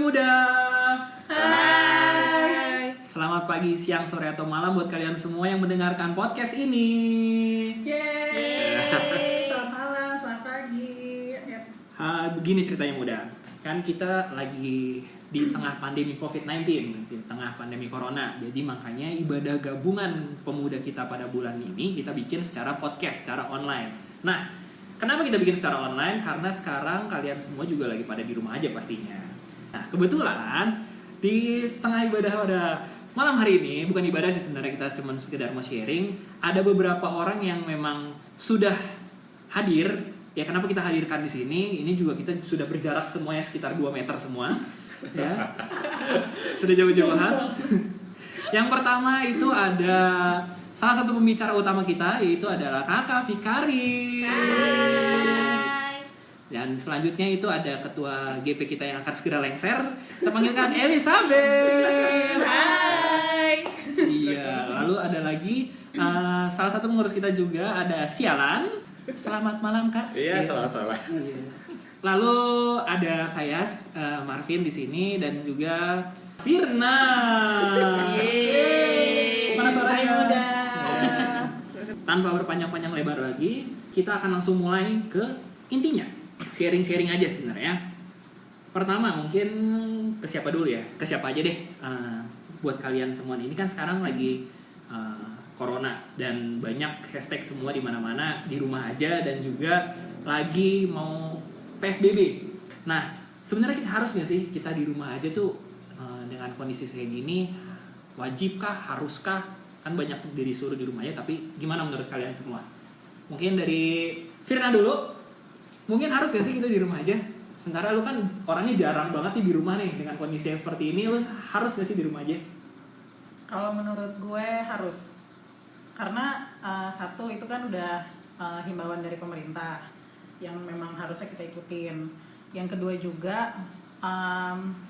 Muda. Hai. Selamat pagi, siang, sore, atau malam buat kalian semua yang mendengarkan podcast ini. Yeay. Selamat malam, selamat pagi. Begini ceritanya Muda. Kan kita lagi di tengah pandemi COVID-19, di tengah pandemi Corona. Jadi makanya ibadah gabungan pemuda kita pada bulan ini kita bikin secara podcast, secara online. Nah, kenapa kita bikin secara online? Karena sekarang kalian semua juga lagi pada di rumah aja pastinya. Nah, kebetulan di tengah ibadah pada malam hari ini, bukan ibadah sih sebenarnya, kita cuma sekedar mau sharing. Ada beberapa orang yang memang sudah hadir. Ya, kenapa kita hadirkan di sini? Ini juga kita sudah berjarak semuanya sekitar 2 meter semua. Ya. Sudah jauh-jauhan. Yang pertama itu ada salah satu pembicara utama kita, yaitu adalah Kakak Fikari. Hai. Dan selanjutnya itu ada ketua GP kita yang akan segera lengser. Kita panggilkan Elizabeth. Hai. Iya, lalu ada lagi salah satu pengurus kita juga, ada Sialan. Selamat malam, Kak. Iya, selamat malam. Iya. Lalu ada saya Marvin di sini dan juga Firna. Yeay. Mana suaranya? Muda. Ya. Tanpa berpanjang-panjang lebar lagi, kita akan langsung mulai ke intinya. Sharing-sharing aja sebenarnya. Pertama mungkin ke siapa dulu ya? Ke siapa aja deh. Buat kalian semua ini kan sekarang lagi Corona dan banyak hashtag semua di mana-mana, di rumah aja, dan juga lagi mau PSBB. Nah, sebenarnya kita harus nggak sih kita di rumah aja tuh dengan kondisi kayak gini? Wajibkah? Haruskah? Kan banyak disuruh di rumah aja, tapi gimana menurut kalian semua? Mungkin dari Firna dulu. Mungkin harus nggak sih kita di rumah aja? Sementara lu kan orangnya jarang banget nih di rumah nih, dengan kondisi yang seperti ini, lu harus nggak sih di rumah aja? Kalau menurut gue harus. Karena satu itu kan udah himbauan dari pemerintah yang memang harusnya kita ikutin. Yang kedua juga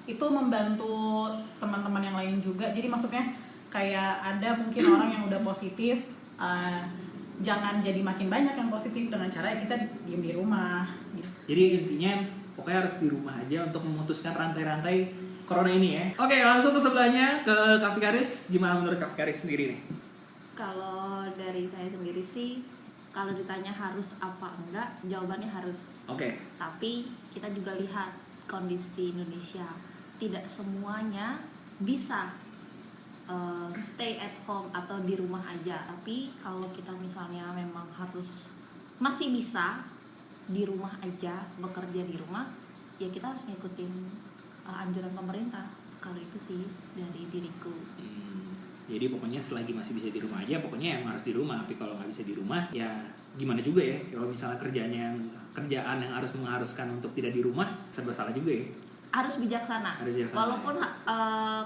itu membantu teman-teman yang lain juga. Jadi maksudnya kayak ada mungkin orang yang udah positif, jangan jadi makin banyak yang positif dengan cara kita diem di rumah. Jadi intinya pokoknya harus di rumah aja untuk memutuskan rantai-rantai corona ini ya. Oke, langsung ke sebelahnya, ke Kak Fikaris. Gimana menurut Kak Fikaris sendiri nih? Kalau dari saya sendiri sih, kalau ditanya harus apa enggak, jawabannya harus. Oke. Tapi kita juga lihat kondisi Indonesia, tidak semuanya bisa stay at home atau di rumah aja. Tapi kalau kita misalnya memang harus masih bisa di rumah aja, bekerja di rumah, ya kita harus ngikutin anjuran pemerintah. Kalau itu sih dari diriku. Jadi pokoknya selagi masih bisa di rumah aja, pokoknya yang harus di rumah. Tapi kalau nggak bisa di rumah, ya gimana juga ya. Kalau misalnya kerjaan yang harus mengharuskan untuk tidak di rumah, serba salah juga ya. Harus bijaksana. Walaupun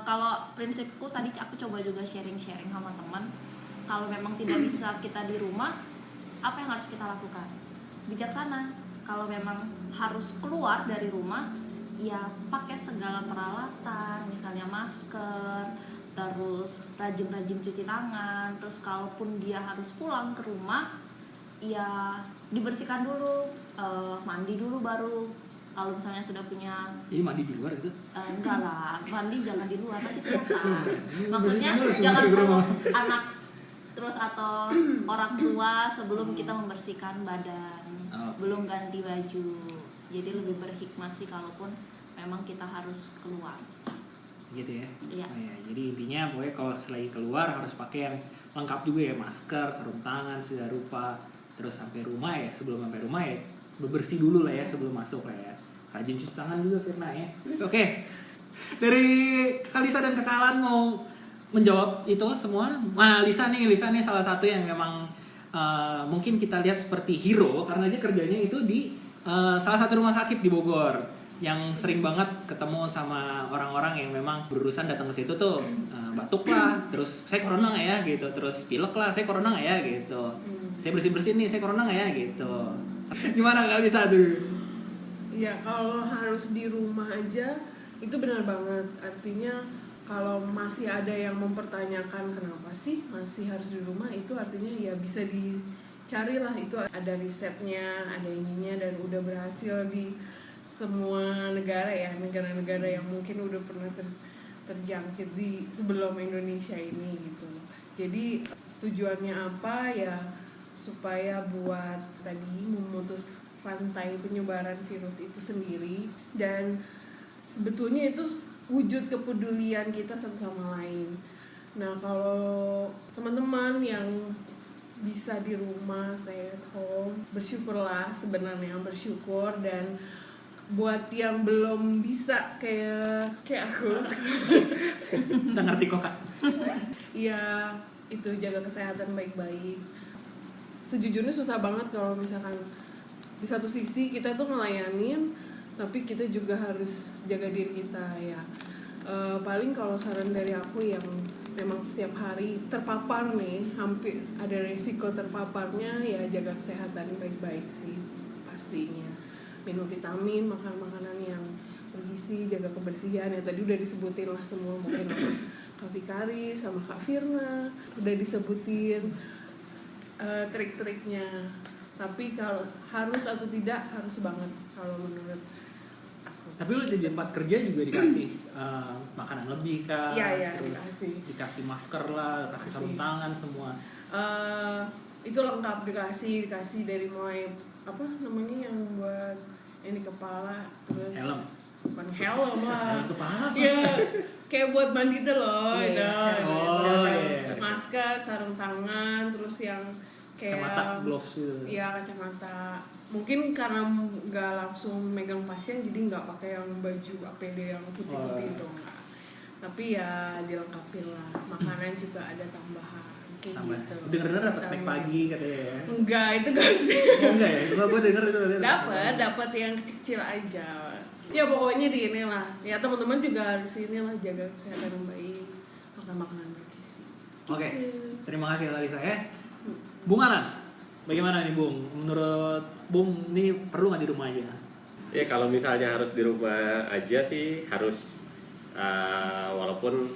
kalau prinsipku tadi aku coba juga sharing-sharing sama teman, kalau memang tidak bisa kita di rumah, apa yang harus kita lakukan? Bijaksana. Kalau memang harus keluar dari rumah, ya pakai segala peralatan, misalnya masker, terus rajin-rajin cuci tangan, terus kalaupun dia harus pulang ke rumah, ya dibersihkan dulu, mandi dulu baru. Kalau misalnya sudah punya, Jadi mandi di luar gitu? enggak lah, mandi jangan di luar, nanti kelihatan. Maksudnya jangan peluk anak terus atau orang tua sebelum kita membersihkan badan, belum ganti baju. Jadi lebih berhikmat sih kalaupun memang kita harus keluar. Gitu ya? Iya. Oh, ya. Jadi intinya pokoknya kalau selagi keluar harus pakai yang lengkap juga ya, masker, sarung tangan, segala rupa. Terus sampai rumah ya, sebelum sampai rumah ya bebersih dulu lah ya sebelum masuk lah ya. Rajin cuci tangan juga Firna ya. Oke. Dari Kak Lisa dan Kak Alan mau menjawab itu semua. Nah, Lisa nih salah satu yang memang mungkin kita lihat seperti hero karena dia kerjanya itu di salah satu rumah sakit di Bogor, yang sering banget ketemu sama orang-orang yang memang berurusan datang ke situ tuh batuk lah, terus saya corona nggak ya gitu, terus pilek lah, saya corona nggak ya gitu, saya bersih nih, saya corona nggak ya gitu. Gimana kali satu? Ya kalau harus di rumah aja itu benar banget. Artinya kalau masih ada yang mempertanyakan kenapa sih masih harus di rumah, itu artinya ya bisa dicarilah, itu ada risetnya, ada ininya, dan udah berhasil di semua negara ya, negara-negara yang mungkin udah pernah terjangkit di sebelum Indonesia ini gitu. Jadi tujuannya apa ya, supaya buat tadi memutus rantai penyebaran virus itu sendiri, dan sebetulnya itu wujud kepedulian kita satu sama lain. Nah, kalau teman-teman yang bisa di rumah, stay at home, bersyukurlah sebenarnya, bersyukur. Dan buat yang belum bisa kayak aku Kita ngerti kok Kak. ya itu jaga kesehatan baik-baik. Sejujurnya susah banget kalau misalkan di satu sisi kita tuh ngelayanin, tapi kita juga harus jaga diri kita ya. Paling kalau saran dari aku yang memang setiap hari terpapar nih, hampir ada resiko terpaparnya, ya jaga kesehatan baik-baik sih pastinya. Minum vitamin, makan makanan yang bergizi, jaga kebersihan ya tadi udah disebutin lah semua, mungkin Kak Fikari sama Kak Firna udah disebutin trik-triknya. Tapi kalau harus atau tidak, harus banget kalau menurut aku. Tapi lu di tempat kerja juga dikasih makanan lebih Kak? Iya, terus dikasih masker lah, kasih sarung tangan semua. Itu lengkap, dikasih dari mulai apa namanya yang buat ini kepala, terus Helm. Bukan helm lah. Helm kepala. Ya, kayak buat mandi tuh loh. Yeah. Iya. Masker, sarung tangan, terus yang kayak kacamata, gloves gitu. Iya, kacamata. Mungkin karena nggak langsung megang pasien, jadi nggak pakai yang baju APD yang putih-putih itu enggak. Tapi ya dilengkapi lah. Makanan juga ada tambahan kayak gitu. Dengar-dengar dapat snack pagi katanya ya. Enggak, itu gak sih. Oh, enggak ya? Gua denger itu. Dapat yang kecil aja. Ya pokoknya di inilah. Ya teman-teman juga harus inilah, jaga kesehatan yang baik, makan makanan bergizi. Oke. Gitu. Terima kasih Larissa ya. Bung Aran, bagaimana nih Bung? Menurut Bung ini perlu nggak di rumah aja? Ya kalau misalnya harus di rumah aja sih harus, walaupun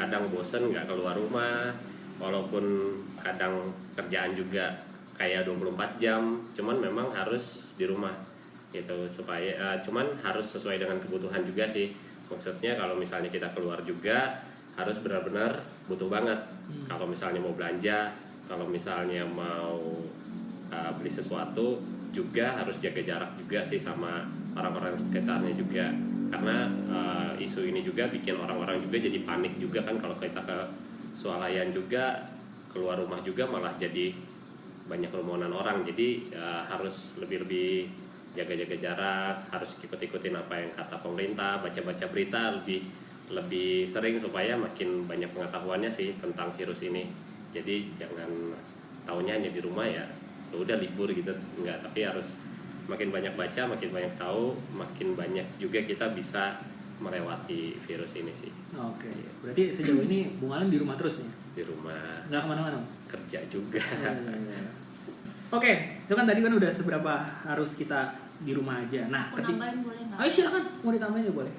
kadang bosen nggak keluar rumah, walaupun kadang kerjaan juga kayak 24 jam, cuman memang harus di rumah gitu supaya cuman harus sesuai dengan kebutuhan juga sih. Maksudnya kalau misalnya kita keluar juga harus benar-benar butuh banget. Kalau misalnya mau belanja, kalau misalnya mau beli sesuatu juga harus jaga jarak juga sih sama orang-orang sekitarnya juga, karena isu ini juga bikin orang-orang juga jadi panik juga kan. Kalau kita ke swalayan juga, keluar rumah juga malah jadi banyak kerumunan orang. Jadi harus lebih jaga-jaga jarak, harus ikut-ikutin apa yang kata pemerintah, baca-baca berita lebih sering supaya makin banyak pengetahuannya sih tentang virus ini. Jadi jangan taunya hanya di rumah ya udah libur gitu, enggak, tapi harus makin banyak baca, makin banyak tahu, makin banyak juga kita bisa melewati virus ini sih. Oke, berarti sejauh ini Bung Alan di rumah terus nih? Di rumah, Nggak kemana-mana? kerja juga. Oke, itu kan tadi kan udah seberapa harus kita di rumah aja. Nah, Aku nambahin boleh nggak? ayo silakan, mau ditambahin juga boleh.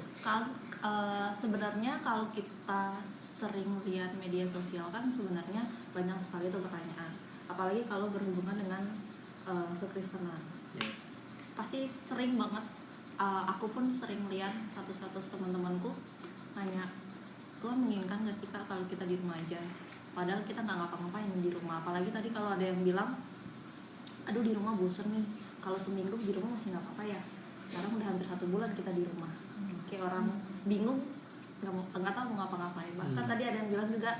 Sebenarnya kalau kita sering lihat media sosial kan sebenarnya banyak sekali tuh pertanyaan, apalagi kalau berhubungan dengan kekristenan. Yes. Pasti sering banget, aku pun sering lihat status teman-temanku nanya, Tuhan menginginkan gak sih Kak kalau kita di rumah aja, padahal kita nggak ngapa-ngapain di rumah. Apalagi tadi kalau ada yang bilang, aduh di rumah bosen nih, kalau seminggu di rumah masih nggak apa-apa ya, sekarang udah hampir 1 bulan kita di rumah. Kayak orang bingung, nggak tahu mau ngapa-ngapain. Bahkan tadi ada yang bilang juga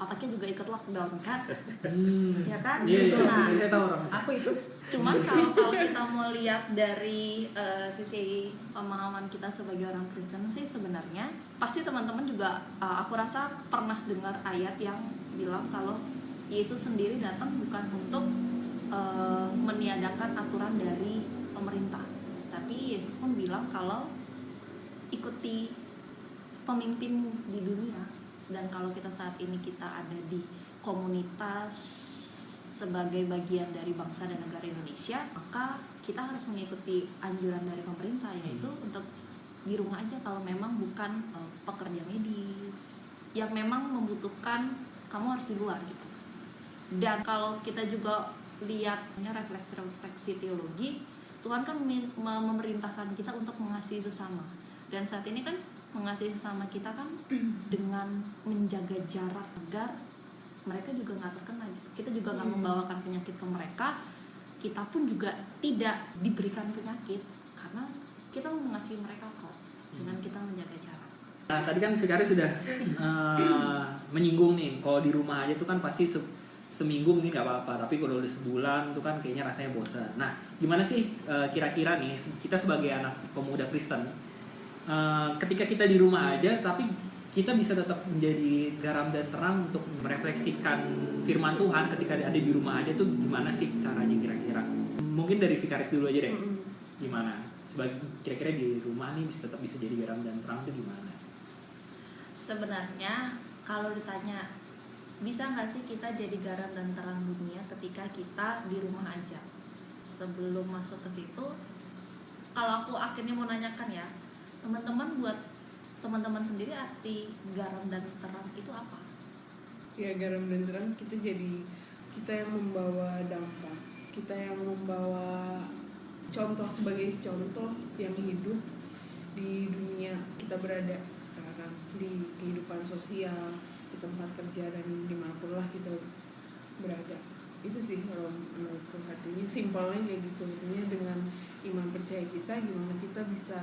otaknya juga ikut lockdown kan, ya kan? Iya, Nah, saya tahu orang. Aku itu. cuman kalau kita mau lihat dari sisi pemahaman kita sebagai orang Kristen sih, sebenarnya pasti teman-teman juga aku rasa pernah dengar ayat yang bilang kalau Yesus sendiri datang bukan untuk meniadakan aturan dari pemerintah, tapi Yesus pun bilang kalau ikuti pemimpinmu di dunia. Dan kalau kita saat ini kita ada di komunitas sebagai bagian dari bangsa dan negara Indonesia, maka kita harus mengikuti anjuran dari pemerintah, yaitu untuk di rumah aja kalau memang bukan pekerja medis yang memang membutuhkan, kamu harus di luar gitu. Dan kalau kita juga lihatnya refleksi teologi, Tuhan kan memerintahkan kita untuk mengasihi sesama. Dan saat ini kan mengasihi sesama kita kan dengan menjaga jarak agar mereka juga nggak terkena gitu. Kita juga nggak membawakan penyakit ke mereka, kita pun juga tidak diberikan penyakit karena kita mengasihi mereka kok dengan kita menjaga jarak. Nah, tadi kan Fikari sudah menyinggung nih, kalau di rumah aja tuh kan pasti seminggu mungkin nggak apa-apa, tapi kalau udah sebulan tuh kan kayaknya rasanya bosan. Nah, gimana sih kira-kira nih kita sebagai anak pemuda Kristen, ketika kita di rumah aja tapi kita bisa tetap menjadi garam dan terang untuk merefleksikan firman Tuhan ketika ada di rumah aja tuh gimana sih caranya kira-kira? Mungkin dari Vikaris dulu aja deh. Gimana? Sebagai kira-kira di rumah nih tetap bisa jadi garam dan terang tuh gimana? Sebenarnya kalau ditanya bisa nggak sih kita jadi garam dan terang dunia ketika kita di rumah aja? Sebelum masuk ke situ, kalau aku akhirnya mau nanyakan ya, teman-teman buat teman-teman sendiri arti garam dan terang itu apa? Ya, garam dan terang kita yang membawa dampak, kita yang membawa contoh sebagai contoh yang hidup di dunia kita berada sekarang, di kehidupan sosial, di tempat kerja dan dimanapun lah kita berada. Itu sih kalau menurutku artinya simpelnya kayak gitu. Artinya dengan iman percaya kita, gimana kita bisa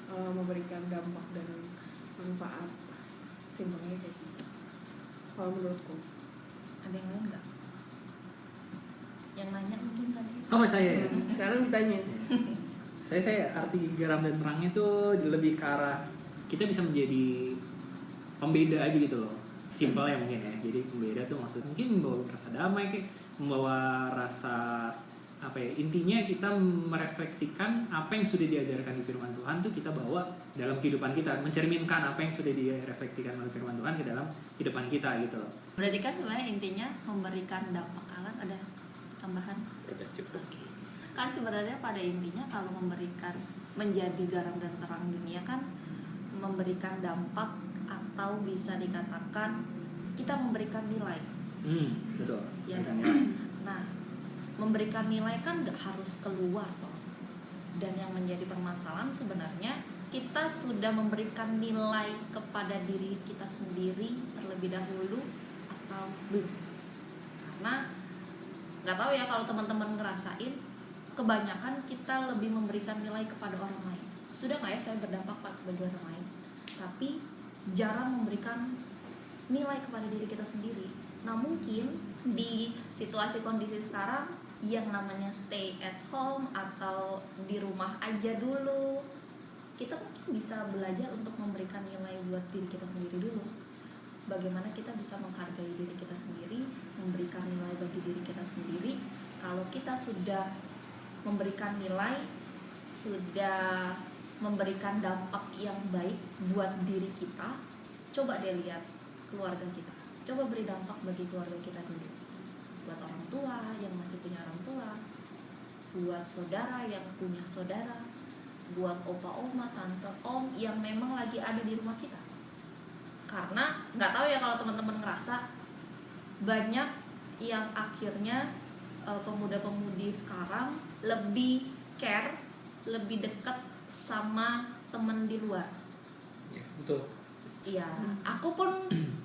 memberikan dampak dan manfaat, simpelnya kayak gitu kalau menurutku. Ada yang lain nggak? Yang nanya mungkin tadi. Oh, saya ya. Sekarang ditanya. Saya arti garam dan terangnya tuh lebih ke arah kita bisa menjadi pembeda aja gitu loh. Simpel ya mungkin ya. Jadi pembeda tuh maksud mungkin membawa rasa damai, kayak membawa rasa apa ya, intinya kita merefleksikan apa yang sudah diajarkan di firman Tuhan tuh kita bawa dalam kehidupan kita, mencerminkan apa yang sudah direfleksikan oleh firman Tuhan ke dalam kehidupan kita gitu loh. Berarti kan sebenarnya intinya memberikan dampak. Kalian ada tambahan? Udah cukup. Kan sebenarnya pada intinya kalau memberikan menjadi garam dan terang dunia kan memberikan dampak atau bisa dikatakan kita memberikan nilai. Betul. Ya, nah memberikan nilai kan nggak harus keluar toh. Dan yang menjadi permasalahan sebenarnya kita sudah memberikan nilai kepada diri kita sendiri terlebih dahulu atau belum. Karena nggak tahu ya kalau teman-teman ngerasain kebanyakan kita lebih memberikan nilai kepada orang lain. Sudah nggak ya saya berdampak bagi orang lain, tapi jarang memberikan nilai kepada diri kita sendiri. Nah mungkin di situasi kondisi sekarang yang namanya stay at home atau di rumah aja dulu, kita mungkin bisa belajar untuk memberikan nilai buat diri kita sendiri dulu. Bagaimana kita bisa menghargai diri kita sendiri, memberikan nilai bagi diri kita sendiri. Kalau kita sudah memberikan nilai, sudah memberikan dampak yang baik buat diri kita, coba deh lihat keluarga kita. Coba beri dampak bagi keluarga kita dulu. Buat orang tua yang masih punya orang tua, buat saudara yang punya saudara, buat opa oma, tante om yang memang lagi ada di rumah kita. Karena nggak tahu ya kalau teman-teman ngerasa banyak yang akhirnya pemuda-pemudi sekarang lebih care, lebih dekat sama teman di luar. Ya, betul. Iya, aku pun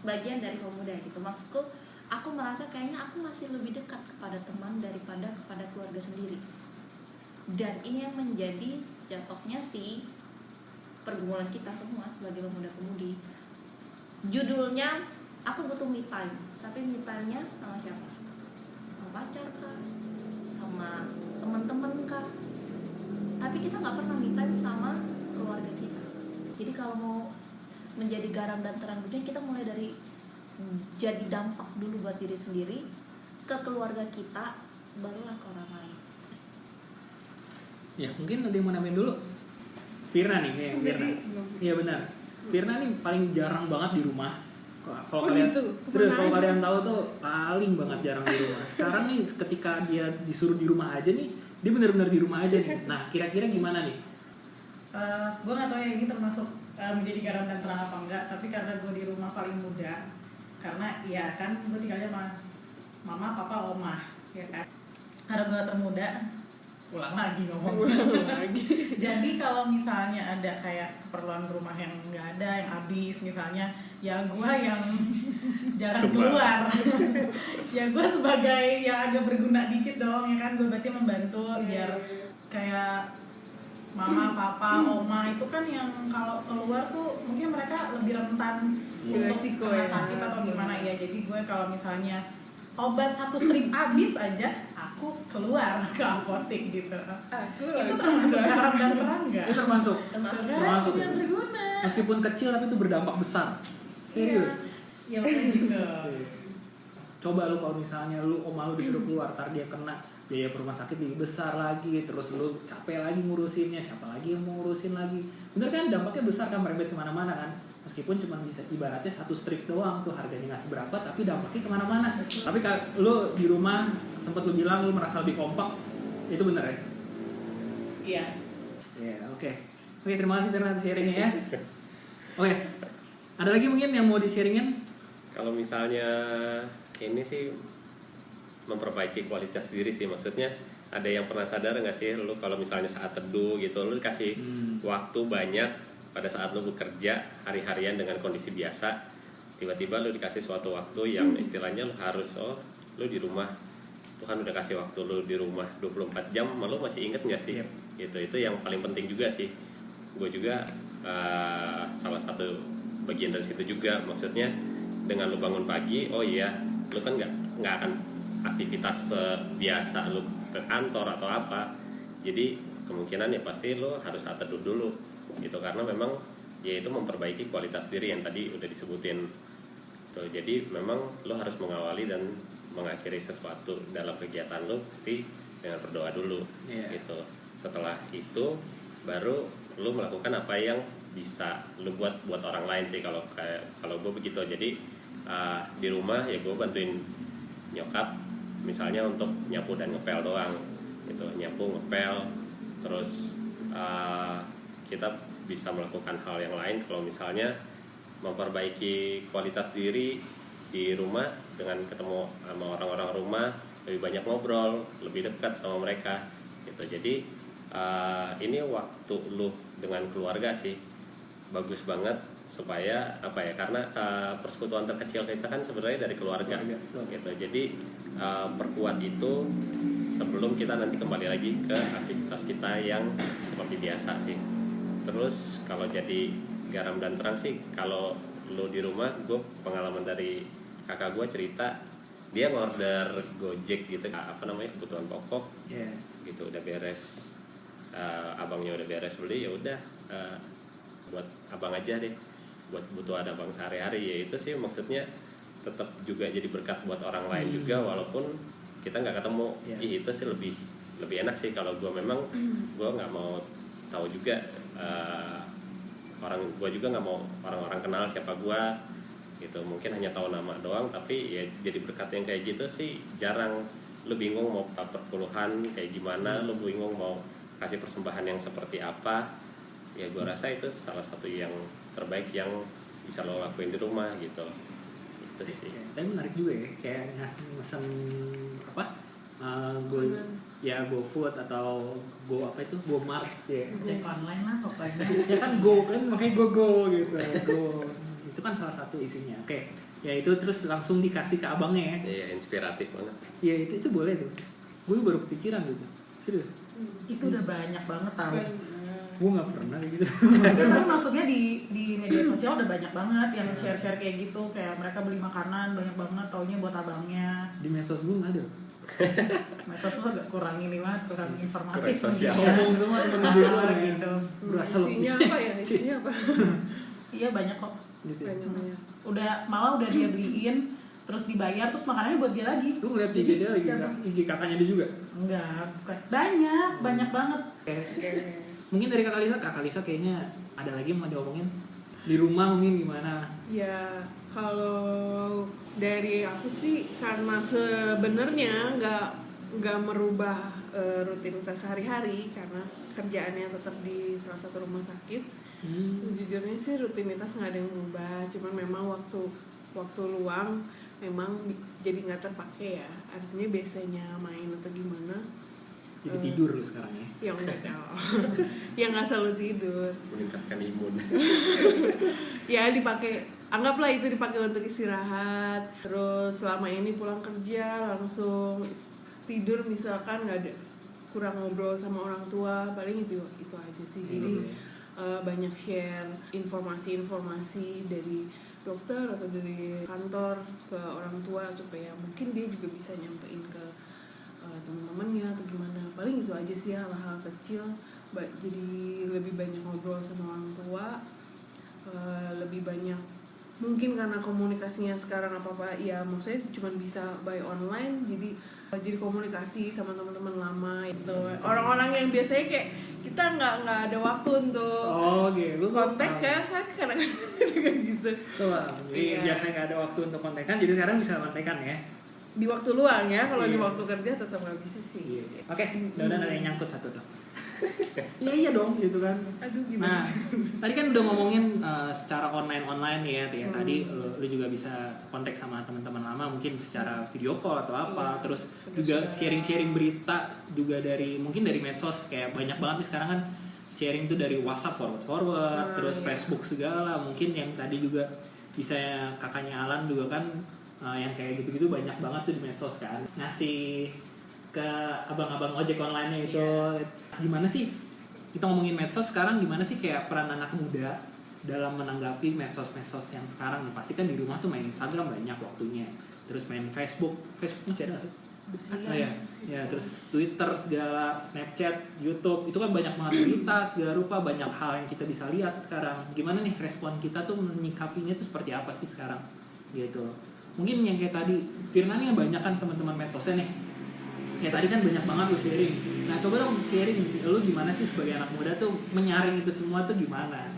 bagian dari pemuda gitu. Maksudku, aku merasa kayaknya aku masih lebih dekat kepada teman daripada kepada keluarga sendiri. Dan ini yang menjadi jatuhnya si pergumulan kita semua sebagai pemuda-pemudi. Judulnya aku butuh me time, tapi me time-nya sama siapa? Sama pacar kah? Sama teman-teman kah? Tapi kita nggak pernah me time sama keluarga kita. Jadi kalau mau menjadi garam dan terang dunia, kita mulai dari jadi dampak dulu buat diri sendiri, ke keluarga kita, barulah ke orang lain. Ya mungkin ada yang mau nambahin dulu. Firna nih, kayak Firna. Iya benar. Firna nih paling jarang banget di rumah. Kalau kalian gitu? serius, kalau Kemana kalian tahu tuh paling banget jarang di rumah. Sekarang nih ketika dia disuruh di rumah aja nih, dia benar-benar di rumah aja nih. Nah kira-kira gimana nih? Gue nggak tahu ya ini termasuk menjadi garam dan terang apa enggak, tapi karena gue di rumah paling muda, karena ya kan gue tinggalnya sama mama, papa, oma, ya kan. Karena gue termuda, ulang lagi ngomong. Ulang lagi. Jadi kalau misalnya ada kayak keperluan rumah yang nggak ada, yang habis misalnya, ya gue yang jarang keluar. Ya gue sebagai yang agak berguna dikit dong, ya kan, gue berarti membantu biar kayak mama, papa, oma itu kan yang kalau keluar tuh mungkin mereka lebih rentan untuk Resiko kena ya. sakit atau gimana ya. Jadi gue kalau misalnya obat 1 strip habis aja, aku keluar ke apotek gitu. Aku Itu langsung termasuk garam dan terang nggak? Itu termasuk Termasuk yang berguna. meskipun kecil tapi itu berdampak besar. Serius. Ya makanya gitu. Coba lu kalau misalnya lu oma lu disuruh keluar, ntar dia kena biaya rumah sakit lebih besar lagi, terus lu capek lagi ngurusinnya, siapa lagi yang mau ngurusin lagi? Bener kan, dampaknya besar kan, merembet kemana-mana kan. Meskipun cuma bisa ibaratnya 1 strip doang tuh harganya nggak seberapa, tapi dampaknya kemana-mana. Tapi kalau lu di rumah sempet lu bilang lu merasa lebih kompak, itu bener ya? Iya. Ya, oke, terima kasih Tirna atas sharingnya ya. Oke, ada lagi mungkin yang mau di-sharingin? Kalau misalnya ini sih memperbaiki kualitas diri sih, maksudnya ada yang pernah sadar nggak sih lu kalau misalnya saat teduh gitu lu dikasih waktu banyak pada saat lu bekerja hari-harian dengan kondisi biasa, tiba-tiba lu dikasih suatu waktu yang istilahnya lu harus lu di rumah, Tuhan udah kasih waktu lu di rumah 24 jam, lu masih inget nggak sih? Yep. Itu yang paling penting juga sih. Gue juga salah satu bagian dari situ juga, maksudnya dengan lu bangun pagi, oh iya, lu kan nggak akan aktivitas biasa lu ke kantor atau apa, jadi kemungkinan ya pasti lu harus saat teduh dulu gitu, karena memang ya itu memperbaiki kualitas diri yang tadi udah disebutin tuh. Jadi memang lu harus mengawali dan mengakhiri sesuatu dalam kegiatan lu pasti dengan berdoa dulu gitu. Setelah itu baru lu melakukan apa yang bisa lu buat orang lain sih. Kalau gue begitu. Jadi di rumah ya gue bantuin nyokap misalnya untuk nyapu dan ngepel doang gitu, nyapu ngepel, terus kita bisa melakukan hal yang lain kalau misalnya memperbaiki kualitas diri di rumah dengan ketemu sama orang-orang rumah, lebih banyak ngobrol, lebih dekat sama mereka gitu. Jadi ini waktu lu dengan keluarga sih bagus banget, supaya apa ya, karena persekutuan terkecil kita kan sebenarnya dari keluarga gitu. Jadi perkuat itu sebelum kita nanti kembali lagi ke aktivitas kita yang seperti biasa sih. Terus kalau jadi garam dan terang sih, kalau lu di rumah, gue pengalaman dari kakak gue cerita, dia ngorder Gojek gitu, apa namanya, kebutuhan pokok gitu, udah beres, abangnya udah beres beli, ya udah buat abang aja deh, buat kebutuhan abang sehari-hari. Ya itu sih maksudnya tetap juga jadi berkat buat orang lain juga, walaupun kita nggak ketemu. Itu sih lebih enak sih. Kalau gue memang gue nggak mau tahu juga, gue juga nggak mau orang-orang kenal siapa gue gitu, mungkin hanya tahu nama doang. Tapi ya jadi berkat yang kayak gitu sih jarang. Lu bingung mau perpuluhan kayak gimana, lu bingung mau kasih persembahan yang seperti apa, ya gue rasa itu salah satu yang terbaik yang bisa lo lakuin di rumah gitu. Itu sih. Tapi menarik juga ya, kayak mesen apa, GoFood atau GoMart ya. Cek online lah pokoknya. Ya kan Go kan, makanya Go gitu. Go itu kan salah satu isinya. Oke, ya itu terus langsung dikasih ke abangnya ya. Iya, inspiratif banget. Ya itu boleh tuh. Gue baru kepikiran gitu, serius. Itu udah banyak banget tau. Gue nggak pernah kayak gitu. Kan maksudnya di media sosial udah banyak banget yang share kayak gitu, kayak mereka beli makanan banyak banget, taunya buat abangnya. Di medsos gue nggak ada. Medsos lo agak kurang ini banget, kurang informatif. Kurang sosial. Ngomong semua temen gue gitu. Berasa Isinya apa ya? Isinya apa? Iya banyak kok. gitu ya. Banyak. Malah udah dia beliin, terus dibayar, terus makanannya buat dia lagi. Lu ngeliat IG dia lagi, IG kakaknya dia juga. Enggak, bukan. Banyak banget. Mungkin dari Kak Lisa kayaknya ada lagi yang mau diomongin di rumah mungkin gimana? Ya kalau dari aku sih, karena sebenarnya nggak merubah rutinitas sehari-hari, karena kerjaannya tetap di salah satu rumah sakit. Sejujurnya sih rutinitas nggak ada yang berubah, cuman memang waktu luang memang jadi nggak terpakai ya. Artinya biasanya main atau gimana Jadi tidur lu sekarang ya? Yang enggak dong. Yang nggak selalu tidur. Meningkatkan imun. Ya dipakai, anggaplah itu dipakai untuk istirahat. Terus selama ini pulang kerja langsung tidur, misalkan nggak ada, kurang ngobrol sama orang tua, paling itu aja sih. Jadi banyak share informasi-informasi dari dokter atau dari kantor ke orang tua supaya mungkin dia juga bisa nyampein ke teman-temannya atau gimana. Paling itu aja sih, hal-hal kecil. Jadi lebih banyak ngobrol sama orang tua, lebih banyak mungkin karena komunikasinya sekarang apa-apa ya maksudnya cuma bisa by online, jadi komunikasi sama teman-teman lama itu, orang-orang yang biasanya kayak kita nggak ada waktu untuk lu kontak kan kadang-kadang gitu. Tuh, jadi biasanya nggak ada waktu untuk kontekan, jadi sekarang bisa kontekan ya. Di waktu luang ya, kalau di Iya. waktu kerja tetap nggak bisa sih. Oke, udah ada yang nyangkut satu tuh. Iya dong, gitu kan. Aduh Nah, gimana sih? tadi kan udah ngomongin secara online ya, tadi lu juga bisa kontak sama teman-teman lama, mungkin secara video call atau apa, terus juga sharing-sharing berita juga mungkin dari medsos, kayak banyak banget nih sekarang kan sharing tuh dari WhatsApp forward, terus Facebook segala, mungkin yang tadi juga bisa kakaknya Alan juga kan yang kayak gitu-gitu banyak banget tuh di medsos kan, ngasih ke abang-abang ojek online-nya itu. Gimana sih kita ngomongin medsos sekarang, gimana sih kayak peran anak muda dalam menanggapi medsos-medsos yang sekarang nih? Pasti kan di rumah tuh main Instagram banyak waktunya, terus main Facebook masih ada nggak sih? Ya, terus Twitter segala, Snapchat, YouTube, itu kan banyak banget berita segala rupa, banyak hal yang kita bisa lihat sekarang. Gimana nih respon kita tuh menyikapinya tuh seperti apa sih sekarang gitu? Mungkin yang kayak tadi Firna nih, banyak kan teman-teman medsosnya nih, ya tadi kan banyak banget lu sharing. Nah coba dong sharing, lu gimana sih sebagai anak muda tuh menyaring itu semua tuh gimana?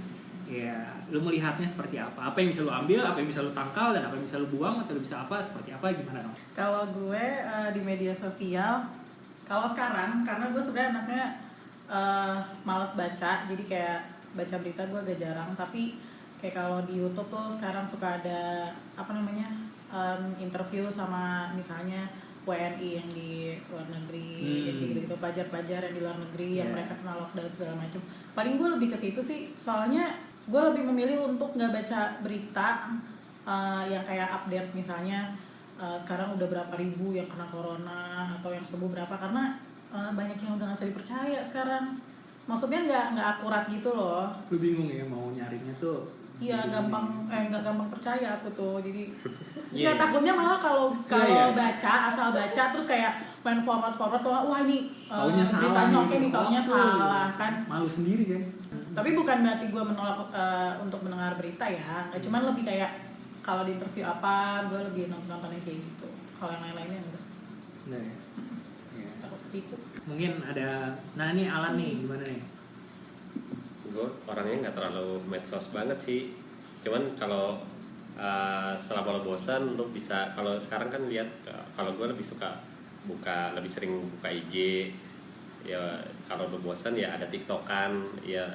Ya, lu melihatnya seperti apa? Apa yang bisa lu ambil, apa yang bisa lu tangkal, dan apa yang bisa lu buang, atau lu bisa apa, seperti apa, gimana dong? Kalau gue di media sosial, kalau sekarang karena gue sebenarnya anaknya malas baca, jadi kayak baca berita gue agak jarang. Tapi kayak kalau di YouTube tuh sekarang suka ada interview sama misalnya WNI yang di luar negeri, yang gitu-gitu, pelajar-pelajar yang di luar negeri yang mereka kena lockdown segala macam. Paling gue lebih ke situ sih, soalnya gue lebih memilih untuk nggak baca berita yang kayak update misalnya sekarang udah berapa ribu yang kena corona atau yang sembuh berapa, karena banyak yang udah nggak bisa dipercaya sekarang. Maksudnya nggak akurat gitu loh. Lu bingung ya mau nyarinya tuh. Iya, nggak gampang percaya aku tuh, jadi Yeah. takutnya malah kalau baca, asal baca terus kayak main forward tuh, wah ini taunya salah, beritanya oke nih, gitu. taunya salah kan. Malu sendiri kan. Tapi bukan berarti gue menolak untuk mendengar berita ya, cuman lebih kayak kalau di interview apa gue lebih nonton yang kayak gitu. Kalau yang lain-lainnya enggak, Nah, ya. takut ketipu. Mungkin ada, nah ini Alan nih, gimana nih? Gue orangnya nggak terlalu medsos banget sih, cuman kalau selama lo bosan lo bisa, kalau sekarang kan lihat, kalau gue lebih suka lebih sering buka IG ya. Kalau lo bosan ya ada TikTokan ya.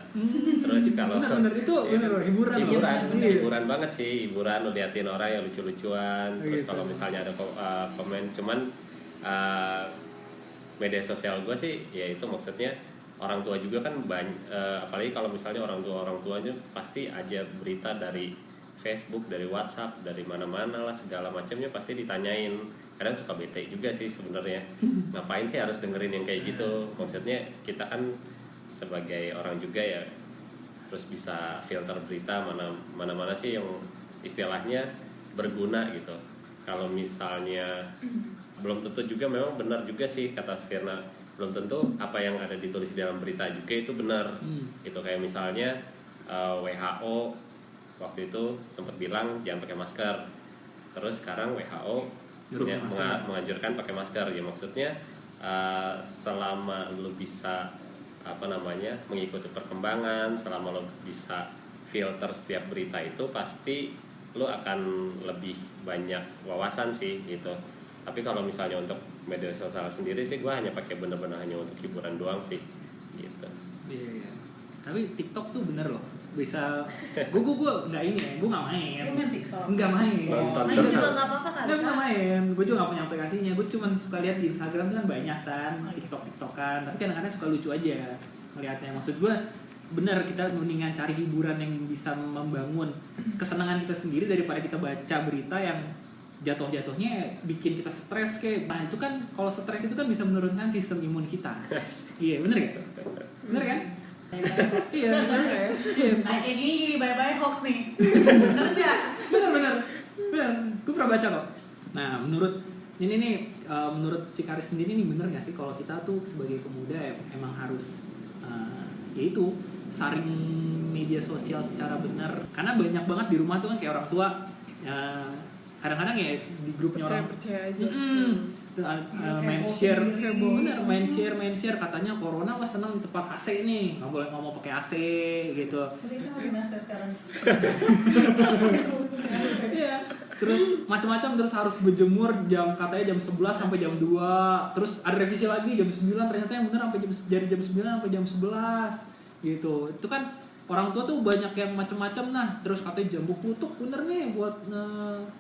Terus kalau bener itu bener hiburan banget sih, hiburan, lo liatin orang yang lucu-lucuan. Terus kalau misalnya ada komen, cuman media sosial gue sih ya itu maksudnya orang tua juga kan apalagi kalau misalnya orang tuanya pasti aja berita dari Facebook, dari WhatsApp, dari mana-mana lah, segala macamnya pasti ditanyain. Kadang suka bete juga sih sebenarnya. Ngapain sih harus dengerin yang kayak gitu? Maksudnya kita kan sebagai orang juga ya terus bisa filter berita mana sih yang istilahnya berguna gitu. Kalau misalnya belum tentu juga, memang benar juga sih kata Firna, belum tentu apa yang ada ditulis di dalam berita juga itu benar. Gitu, kayak misalnya WHO waktu itu sempat bilang jangan pakai masker, terus sekarang WHO menganjurkan pakai masker. Ya maksudnya selama lu bisa mengikuti perkembangan, selama lu bisa filter setiap berita itu, pasti lu akan lebih banyak wawasan sih gitu. Tapi kalau misalnya untuk media sosial sendiri sih gue hanya pakai bener-bener hanya untuk hiburan doang sih gitu. Iya. Tapi TikTok tuh bener loh, bisa gue nggak ini ya, gue nggak main. Lu main TikTok? Nggak main. Nonton. Main juga nggak apa-apa kali. Nggak Kak. main, gue juga nggak punya aplikasinya. Gue cuma suka lihat di Instagram tuh kan banyak kan, TikTokan. Tapi kadang-kadang suka lucu aja melihatnya. Maksud gue benar kita mendingan cari hiburan yang bisa membangun kesenangan kita sendiri daripada kita baca berita yang jatuh-jatuhnya bikin kita stres kayak. Nah itu kan kalau stres itu kan bisa menurunkan sistem imun kita. Iya bener ya? Bener kan? Iya bener Nggak ya? Iya. Nah kayak gini bye-bye hoax nih. Bener nggak? bener gue pernah baca kok. Nah menurut ini nih menurut Fikari sendiri nih bener nggak sih kalau kita tuh sebagai pemuda emang harus yaitu saring media sosial secara benar, karena banyak banget di rumah tuh kan kayak orang tua kadang-kadang ya di grupnya orang Percaya aja. main Heboh share sendiri. bener main share katanya corona wah senang di tempat AC nih, nggak boleh ngomong pakai AC gitu. Jadi itu lagi masa sekarang. Iya. Terus macam-macam, terus harus berjemur katanya jam 11 sampai jam 2. Terus ada revisi lagi jam 9, ternyata yang bener sampai dari jam 9 sampai jam 11 gitu. Itu kan orang tua tuh banyak yang macam-macam. Nah, terus katanya jambu kutuk bener nih buat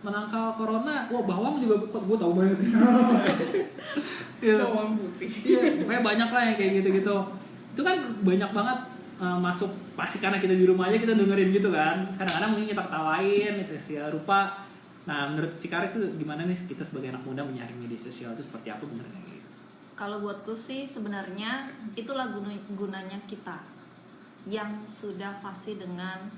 menangkal corona. Wah, bawang juga gue tahu banget. Iya. Bawang putih. Iya, pokoknya banyak lah yang kayak gitu-gitu. Itu kan banyak banget masuk, pasti karena kita di rumah aja kita dengerin gitu kan. Kadang-kadang mungkin kita ketawain gitu sih rupa. Nah, menurut Fikaris itu gimana nih kita sebagai anak muda menyaring media sosial itu seperti apa benernya gitu? Kalau buatku sih sebenarnya itulah gunanya kita yang sudah fasih dengan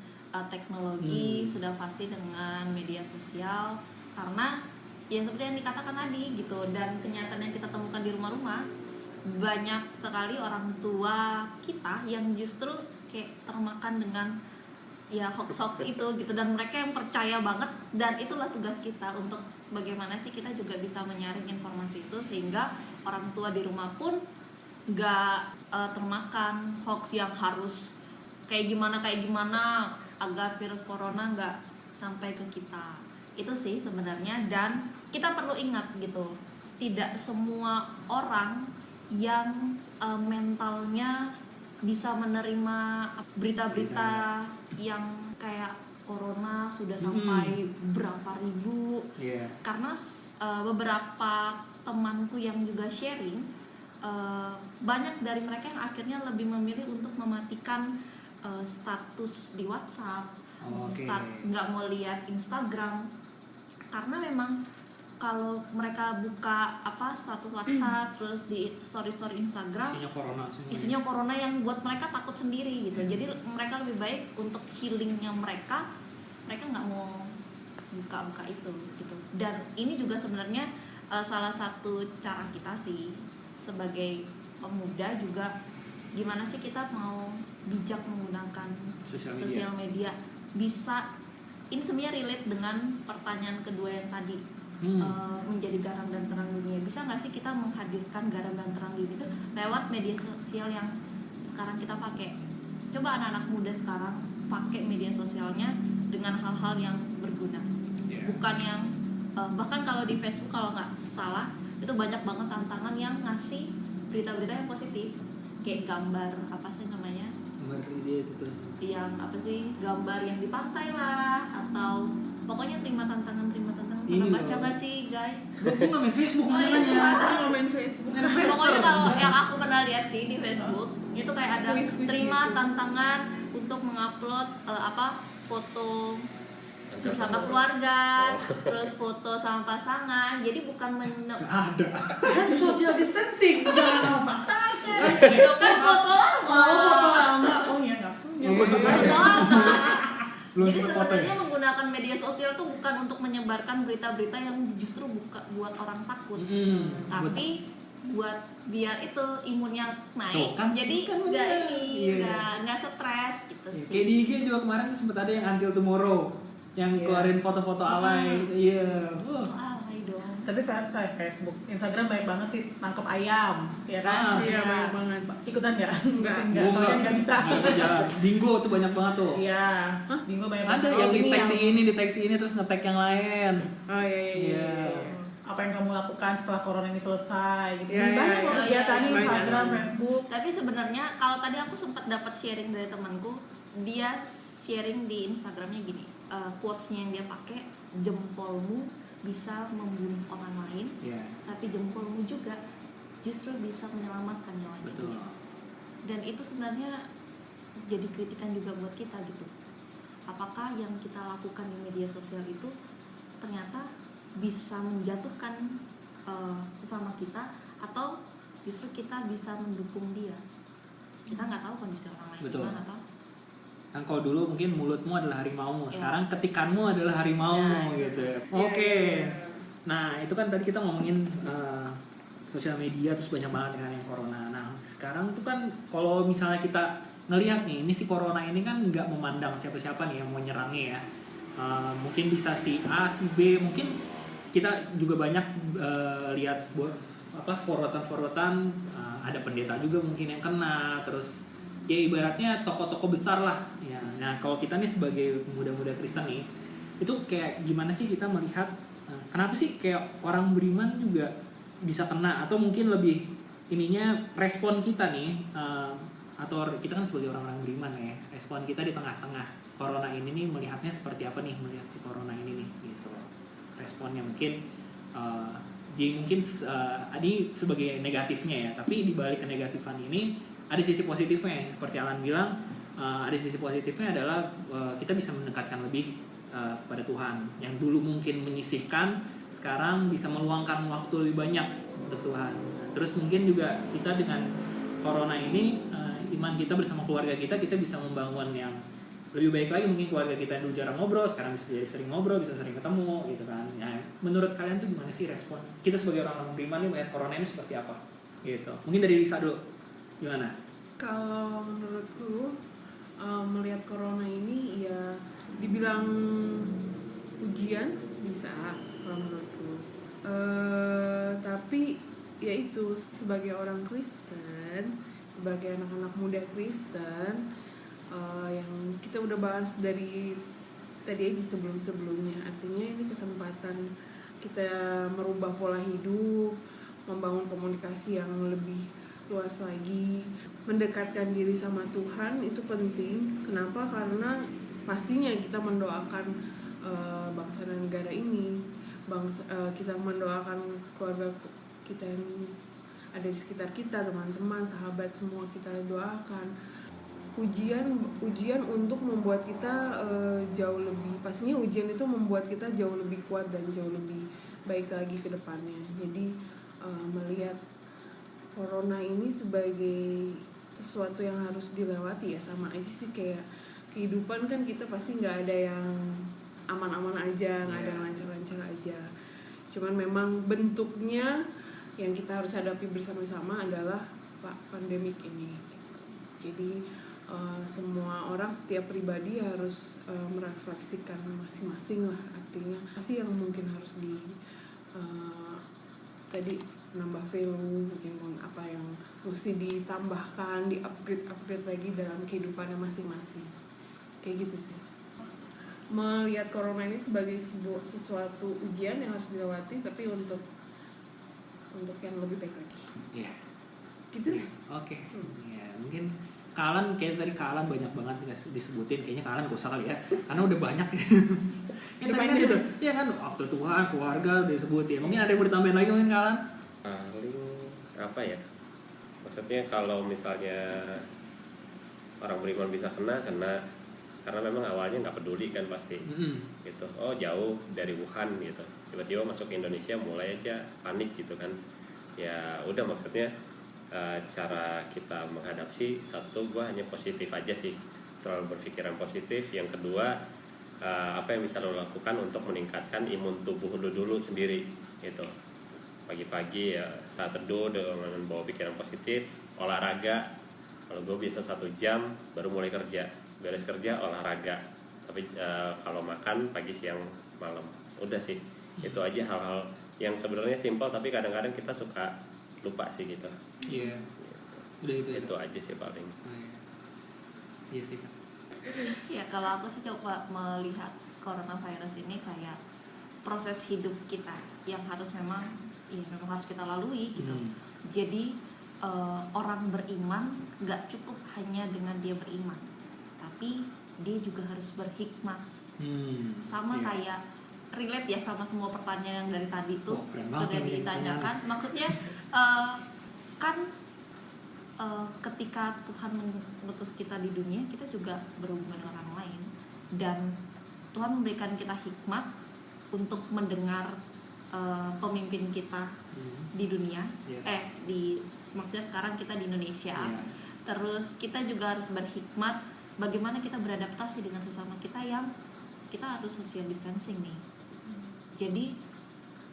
teknologi, sudah fasih dengan media sosial, karena ya seperti yang dikatakan tadi gitu, dan kenyataan yang kita temukan di rumah-rumah banyak sekali orang tua kita yang justru kayak termakan dengan ya hoax itu gitu, dan mereka yang percaya banget, dan itulah tugas kita untuk bagaimana sih kita juga bisa menyaring informasi itu sehingga orang tua di rumah pun nggak termakan hoax yang harus kayak gimana agar virus corona nggak sampai ke kita. Itu sih sebenarnya, dan kita perlu ingat gitu, tidak semua orang yang mentalnya bisa menerima berita-berita yang kayak corona sudah sampai berapa ribu. Karena beberapa temanku yang juga sharing, banyak dari mereka yang akhirnya lebih memilih untuk mematikan status di WhatsApp, nggak mau lihat Instagram, karena memang kalau mereka buka status WhatsApp terus di story Instagram isinya corona yang buat mereka takut sendiri gitu. Jadi mereka lebih baik untuk healingnya mereka nggak mau buka itu gitu. Dan ini juga sebenarnya salah satu cara kita sih sebagai pemuda juga, gimana sih kita mau bijak menggunakan sosial media. Bisa, ini sebenarnya relate dengan pertanyaan kedua yang tadi, menjadi garam dan terang dunia. Bisa nggak sih kita menghadirkan garam dan terang dunia itu lewat media sosial yang sekarang kita pakai? Coba anak-anak muda sekarang pakai media sosialnya dengan hal-hal yang berguna, bukan yang bahkan kalau di Facebook kalau nggak salah itu banyak banget tantangan yang ngasih berita-berita yang positif, kayak gambar apa sih namanya, gambar ide itu tuh yang apa sih, gambar yang di pantai lah, atau pokoknya terima tantangan. Pernah baca nggak sih guys? gue nggak main Facebook iya. masalahnya. Main Facebook. Pokoknya kalau yang aku pernah lihat sih di Facebook itu kayak ada Kuis-kuis terima gitu. tantangan untuk mengupload foto bersama keluarga, terus foto sama pasangan. Jadi bukan Ada. Social distancing, jangan sama pasangan. itu kan foto Foto lama. lama. Oh iya nggak punya. Foto lama. Belum Jadi sempet foto sebenarnya ya? menggunakan media sosial tuh bukan untuk menyebarkan berita-berita yang justru buat orang takut, tapi buat biar itu imunnya naik. Tuh, kan? Jadi Kan nggak bener. nggak stres gitu Ya, sih. kayak di IG juga kemarin tuh sempat ada yang Until Tomorrow yang keluarin foto-foto alay. Iya. Alay dong. Tapi Facebook, Instagram banyak banget sih nangkep ayam, ya kan? Iya, banyak banget. Ikutan nggak? Enggak. Soalnya nggak bisa. Bingo tuh banyak banget tuh. Iya. Bingo banyak Ada banget. yang Oh, di ini tag yang- si ini, di tag si ini terus nge-tag yang lain. Oh iya. apa yang kamu lakukan setelah corona ini selesai gitu. Iya, Banyak iya, loh iya. kegiatannya Banyak. Instagram, Facebook. Tapi sebenarnya kalau tadi aku sempat dapat sharing dari temanku, dia sharing di Instagramnya gini, quotes-nya yang dia pakai, jempolmu bisa membunuh orang lain, tapi jempolmu juga justru bisa menyelamatkan nyawa dia. Dan itu sebenarnya jadi kritikan juga buat kita gitu. Apakah yang kita lakukan di media sosial itu ternyata bisa menjatuhkan sesama kita, atau justru kita bisa mendukung dia? Kita nggak tahu kondisi orang lain gimana, toh. Kan kalau dulu mungkin mulutmu adalah harimaumu, sekarang ketikanmu adalah harimaumu gitu. Oke. Nah, itu kan tadi kita ngomongin sosial media, terus banyak banget dengan yang corona. Nah, sekarang tuh kan kalau misalnya kita ngelihat nih, ini si corona ini kan nggak memandang siapa-siapa nih yang mau nyerangnya ya. Mungkin bisa si A, si B, mungkin kita juga banyak lihat forward-an, ada pendeta juga mungkin yang kena, terus ya ibaratnya tokoh-tokoh besar lah ya. Nah, kalau kita nih sebagai muda-muda Kristen nih, itu kayak gimana sih kita melihat kenapa sih kayak orang beriman juga bisa kena, atau mungkin lebih ininya respon kita nih, atau kita kan sebagai orang-orang beriman ya, respon kita di tengah-tengah corona ini nih melihatnya seperti apa nih, melihat si corona ini nih gitu. Responnya mungkin mungkin ini sebagai negatifnya ya, tapi di balik kenegatifan ini ada sisi positifnya, seperti Alan bilang, ada sisi positifnya adalah kita bisa mendekatkan lebih pada Tuhan. Yang dulu mungkin menyisihkan, sekarang bisa meluangkan waktu lebih banyak untuk Tuhan. Terus mungkin juga kita dengan corona ini, iman kita bersama keluarga kita bisa membangun yang lebih baik lagi. Mungkin keluarga kita yang dulu jarang ngobrol, sekarang bisa jadi sering ngobrol, bisa sering ketemu gitu kan. Ya, menurut kalian tuh gimana sih respon kita sebagai orang-orang beriman nih melihat corona ini seperti apa? Gitu. Mungkin dari Lisa dulu. Gimana? Kalau menurutku melihat corona ini ya dibilang ujian bisa kalau menurutku. Tapi ya itu sebagai orang Kristen, sebagai anak-anak muda Kristen, yang kita udah bahas dari tadi aja sebelum-sebelumnya, artinya ini kesempatan kita merubah pola hidup, membangun komunikasi yang lebih luas lagi, mendekatkan diri sama Tuhan itu penting. Kenapa? Karena pastinya kita mendoakan bangsa dan negara ini, kita mendoakan keluarga kita yang ada di sekitar kita, teman-teman, sahabat, semua kita doakan. Ujian untuk membuat kita jauh lebih, pastinya ujian itu membuat kita jauh lebih kuat dan jauh lebih baik lagi ke depannya. Jadi melihat corona ini sebagai sesuatu yang harus dilewati ya, sama aja sih kayak kehidupan kan, kita pasti nggak ada yang aman-aman aja, nggak ada yang lancar-lancar aja. Cuman memang bentuknya yang kita harus hadapi bersama-sama adalah pandemik ini. Jadi semua orang, setiap pribadi harus merefleksikan masing-masing lah, artinya pasti yang mungkin harus tadi nambah value, mungkin apa yang mesti ditambahkan, di-upgrade lagi dalam kehidupannya masing-masing. Kayak gitu sih. Melihat corona ini sebagai sesuatu ujian yang harus dilewati, tapi untuk yang lebih baik lagi. Iya. Gitu deh. Oke. Ya, mungkin Kalan, kayak tadi Kalan banyak banget disebutin, kayaknya Kalan gak usah kali ya, karena udah banyak. Yang tadi kan gitu, iya kan, waktu Tuhan, keluarga udah disebutin. Mungkin ada yang mau ditambahin lagi mungkin Kalan? Paling apa ya? Maksudnya kalau misalnya orang beriman bisa kena karena memang awalnya nggak peduli kan pasti, gitu. Oh jauh dari Wuhan gitu, tiba-tiba masuk ke Indonesia mulai aja panik gitu kan. Ya udah, maksudnya cara kita menghadapi, satu, gue hanya positif aja sih, selalu berpikiran positif. Yang kedua, apa yang bisa lo lakukan untuk meningkatkan imun tubuh lo dulu sendiri gitu. Pagi-pagi ya saat teduh dengan bawa pikiran positif, olahraga. Kalau gue biasa 1 jam baru mulai kerja, beres kerja olahraga. Tapi kalau makan pagi, siang, malam. Udah sih, itu aja hal-hal yang sebenarnya simpel tapi kadang-kadang kita suka lupa sih gitu. Iya. Udah itu ya. Itu aja sih paling. Iya sih Kak. Ya kalau aku sih coba melihat coronavirus ini kayak proses hidup kita yang memang harus kita lalui gitu. Jadi orang beriman nggak cukup hanya dengan dia beriman, tapi dia juga harus berhikmat. Sama iya. kayak relate ya sama semua pertanyaan yang dari tadi tuh Oh, keren banget sudah nih, ditanyakan. Maksudnya kan ketika Tuhan mengutus kita di dunia, kita juga berhubungan dengan orang lain, dan Tuhan memberikan kita hikmat untuk mendengar pemimpin kita di dunia. Yes. Maksudnya sekarang kita di Indonesia. Iya. Terus kita juga harus berhikmat bagaimana kita beradaptasi dengan sesama kita yang kita harus social distancing nih. Jadi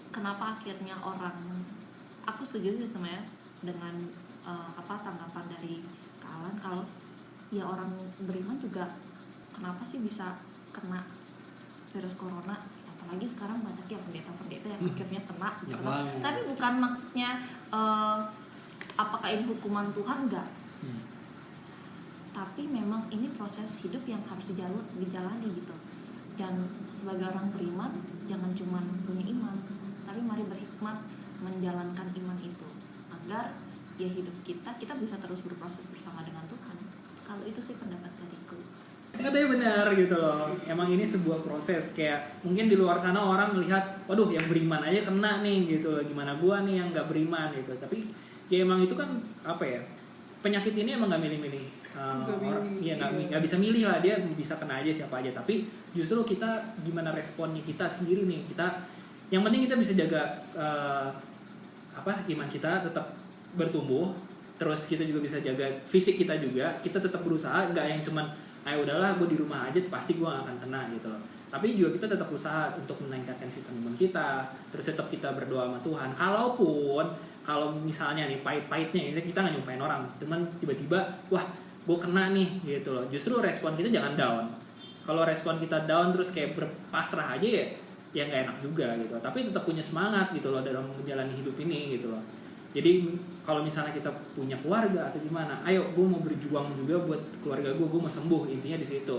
kenapa akhirnya aku setuju sih sebenarnya dengan tanggapan dari Kak Alan, kalau ya orang beriman juga kenapa sih bisa kena virus corona, apalagi sekarang banyak ya pendeta-pendeta yang akhirnya kena. Tapi bukan maksudnya apakah ini hukuman Tuhan, enggak. Tapi memang ini proses hidup yang harus dijalani gitu. Dan sebagai orang beriman, jangan cuma punya iman, tapi mari berhikmat menjalankan iman itu agar ya hidup kita bisa terus berproses bersama dengan Tuhan. Kalau itu sih pendapat dariku. Katanya benar gitu loh. Emang ini sebuah proses, kayak mungkin di luar sana orang melihat, waduh yang beriman aja kena nih gitu loh, gimana gua nih yang nggak beriman gitu. Tapi ya emang itu kan apa ya, penyakit ini emang nggak milih-milih. Nggak bisa milih lah, dia bisa kena aja siapa aja. Tapi justru kita gimana responnya kita sendiri nih. Yang penting kita bisa jaga iman kita tetap bertumbuh. Terus kita juga bisa jaga fisik kita juga. Kita tetap berusaha, nggak yang cuman ayo udahlah gue di rumah aja pasti gue gak akan kena gitu loh. Tapi juga kita tetap berusaha untuk meningkatkan sistem imun kita. Terus tetap kita berdoa sama Tuhan. Kalau misalnya nih pahit-pahitnya kita nggak nyumpain orang, cuman tiba-tiba wah gue kena nih gitu loh. Justru respon kita jangan down. Kalau respon kita down terus kayak berpasrah aja ya nggak enak juga gitu. Tapi tetap punya semangat gitu loh dalam menjalani hidup ini gitu loh. Jadi kalau misalnya kita punya keluarga atau gimana, ayo gue mau berjuang juga buat keluarga gue mau sembuh, intinya di situ.